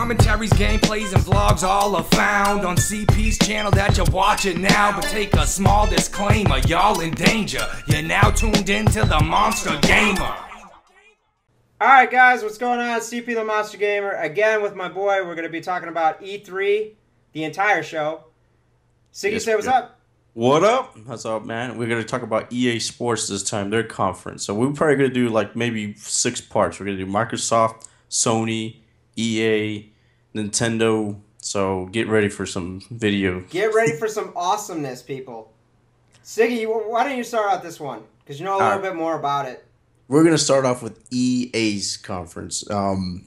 Commentaries, gameplays, and vlogs all are found on CP's channel that you're watching now. But take a small disclaimer, y'all in danger. You're now tuned into the Monster Gamer. Alright guys, what's going on? CP the Monster Gamer. Again with my boy, we're going to be talking about E3, the entire show. Siggy, say what's up. What up? What's up, man? We're going to talk about EA Sports this time, their conference. So we're probably going to do like maybe 6 parts. We're going to do Microsoft, Sony, EA, Nintendo. So get ready for some video. Get ready for some awesomeness, people. Siggy, why don't you start out this one? Because you know a little bit more about it. We're going to start off with EA's conference.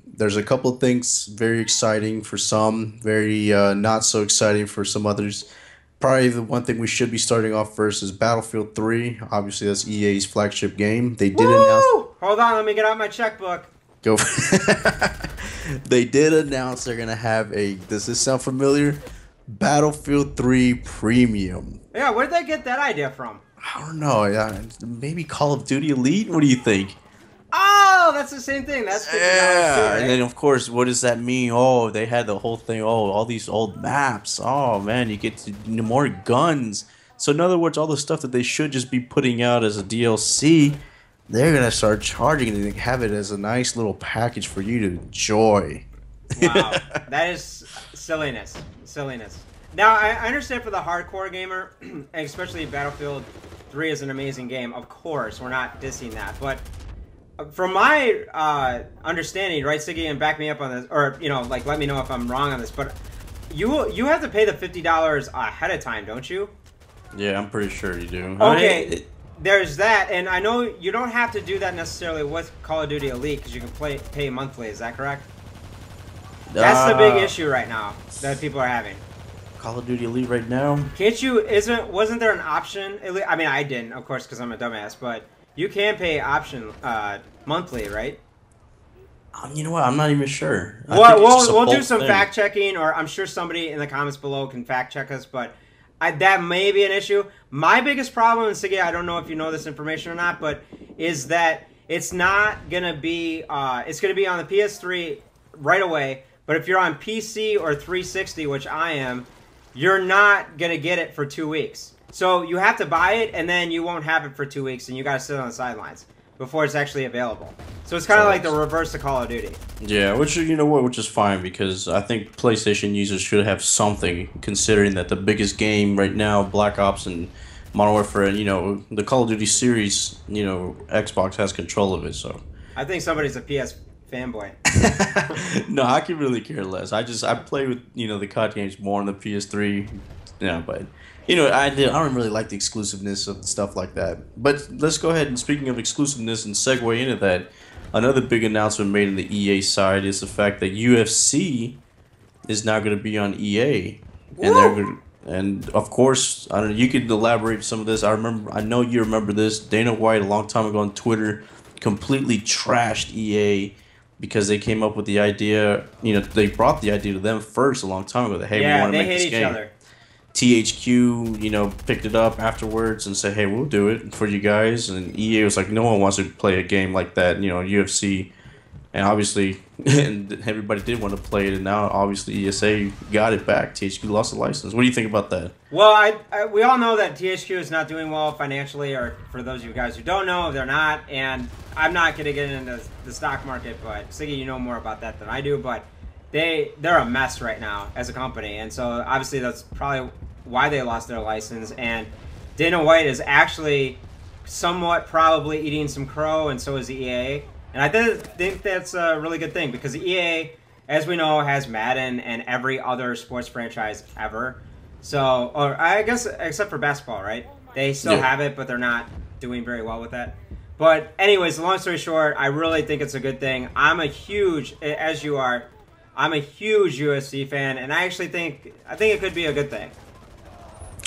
There's a couple of things very exciting for some, very not so exciting for some others. Probably the one thing we should be starting off first is Battlefield 3. Obviously, that's EA's flagship game. They did announce... Hold on, let me get out my checkbook. Go. They did announce they're going to have a... Does this sound familiar? Battlefield 3 Premium. Yeah, where did they get that idea from? I don't know. Maybe Call of Duty Elite? What do you think? Oh, that's the same thing. That's $50 too, right? And then, of course, what does that mean? Oh, they had the whole thing. Oh, all these old maps. Oh, man, you get more guns. So, in other words, all the stuff that they should just be putting out as a DLC, they're going to start charging and have it as a nice little package for you to enjoy. Wow. That is silliness. Silliness. Now, I understand for the hardcore gamer, especially Battlefield 3 is an amazing game. Of course, we're not dissing that. But from my understanding, right, Siggy, and back me up on this, or, you know, like, let me know if I'm wrong on this, but you have to pay the $50 ahead of time, don't you? Yeah, I'm pretty sure you do. Okay, there's that, and I know you don't have to do that necessarily with Call of Duty Elite, because you can pay monthly, is that correct? That's the big issue right now that people are having. Call of Duty Elite right now? Can't you, wasn't there an option? I mean, I didn't, of course, because I'm a dumbass, but you can pay option monthly, right? You know what? I'm not even sure. We'll do some fact checking, or I'm sure somebody in the comments below can fact check us, but that may be an issue. My biggest problem, and Siggy, I don't know if you know this information or not, but is that it's not going to be, it's going to be on the PS3 right away, but if you're on PC or 360, which I am, you're not going to get it for 2 weeks. So you have to buy it, and then you won't have it for 2 weeks, and you got to sit on the sidelines before it's actually available. So it's kind of like the reverse of Call of Duty. Yeah, which, you know what, which is fine, because I think PlayStation users should have something, considering that the biggest game right now, Black Ops and Modern Warfare, and, you know, the Call of Duty series, you know, Xbox has control of it, so. I think somebody's a PS fanboy. No, I could really care less. I play with, you know, the COD games more on the PS3, yeah, but... You know, I don't really like the exclusiveness of stuff like that. But let's go ahead and, speaking of exclusiveness, and segue into that, another big announcement made on the EA side is the fact that UFC is now going to be on EA, and of course, I don't know, you could elaborate some of this. I know you remember this. Dana White a long time ago on Twitter completely trashed EA because they came up with the idea. You know, they brought the idea to them first a long time ago that, hey, we want to make this game. Yeah, they hate each other. THQ, you know, picked it up afterwards and said, hey, we'll do it for you guys. And EA was like, no one wants to play a game like that, you know, UFC. And obviously, and everybody did want to play it. And now, obviously, ESA got it back. THQ lost the license. What do you think about that? Well, we all know that THQ is not doing well financially, or for those of you guys who don't know, they're not. And I'm not going to get into the stock market, but Siggy, you know more about that than I do. But they're a mess right now as a company. And so, obviously, that's probably why they lost their license. And Dana White is actually somewhat probably eating some crow, and so is EA. And I think that's a really good thing, because EA, as we know, has Madden and every other sports franchise ever. So, or I guess except for basketball, right? They still have it, but they're not doing very well with that. But anyways, long story short, I really think it's a good thing. I'm a huge, as you are, I'm a huge UFC fan, and I actually think it could be a good thing.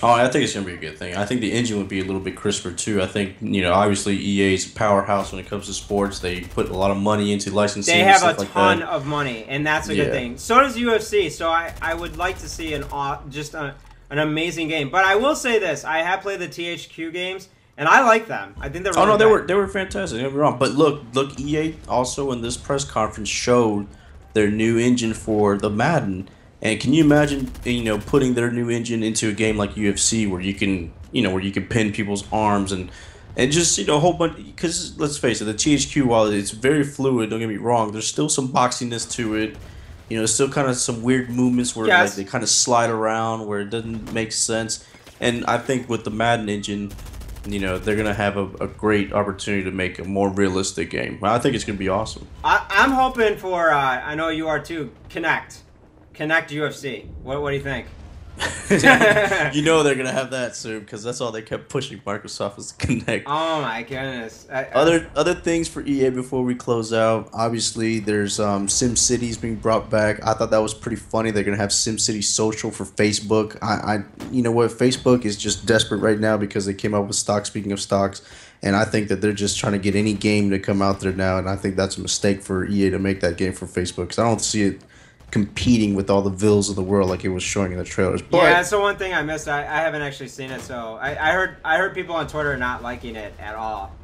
Oh, I think it's going to be a good thing. I think the engine would be a little bit crisper, too. I think, you know, obviously EA's a powerhouse when it comes to sports. They put a lot of money into licensing. They have a ton of money, and that's a good thing. So does UFC, so I would like to see an amazing game. But I will say this. I have played the THQ games, and I like them. I think they're really they were fantastic. Don't get me wrong. But look, EA also in this press conference showed their new engine for the Madden. And can you imagine, putting their new engine into a game like UFC where you can, where you can pin people's arms and just, a whole bunch, because let's face it, the THQ, while it's very fluid, don't get me wrong, there's still some boxiness to it. Still kind of some weird movements where like, they kind of slide around where it doesn't make sense. And I think with the Madden engine, they're going to have a great opportunity to make a more realistic game. I think it's going to be awesome. I'm hoping for, I know you are too, Connect UFC. What do you think? They're gonna have that soon because that's all they kept pushing Microsoft is Connect. Oh my goodness. Other things for EA before we close out. Obviously, there's SimCity's being brought back. I thought that was pretty funny. They're gonna have SimCity Social for Facebook. You know what? Facebook is just desperate right now because they came up with stocks. Speaking of stocks, and I think that they're just trying to get any game to come out there now, and I think that's a mistake for EA to make that game for Facebook because I don't see it competing with all the vills of the world like it was showing in the trailers. But yeah, that's the one thing I missed. I haven't actually seen it, so I heard people on Twitter not liking it at all.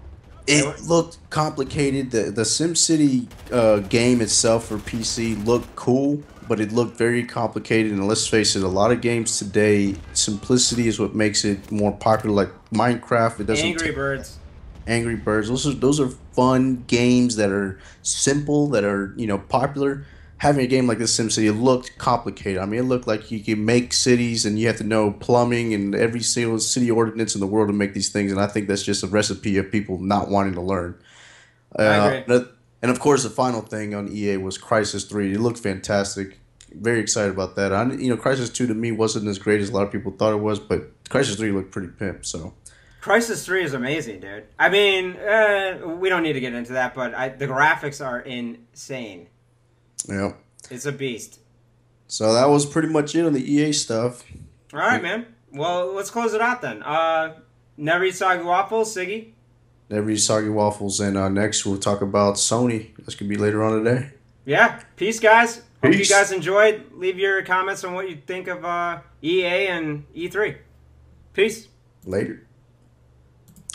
It looked complicated. The SimCity game itself for PC looked cool, but it looked very complicated. And let's face it, a lot of games today, simplicity is what makes it more popular. Like Minecraft, it doesn't. Angry Birds. Those are fun games that are simple, that are popular. Having a game like this SimCity, it looked complicated. I mean, it looked like you can make cities and you have to know plumbing and every single city ordinance in the world to make these things. And I think that's just a recipe of people not wanting to learn. I agree. And of course, the final thing on EA was Crysis 3. It looked fantastic. Very excited about that. Crysis 2 to me wasn't as great as a lot of people thought it was, but Crysis 3 looked pretty pimp. So. Crysis 3 is amazing, dude. I mean, we don't need to get into that, but the graphics are insane. Yep. It's a beast. So that was pretty much it on the EA stuff. All right, man. Well, let's close it out then. Never eat soggy waffles, Siggy. Never eat soggy waffles. And next we'll talk about Sony. That's going to be later on today. Yeah. Peace, guys. Hope Peace. you guys enjoyed. Leave your comments on what you think of EA and E3. Peace. Later.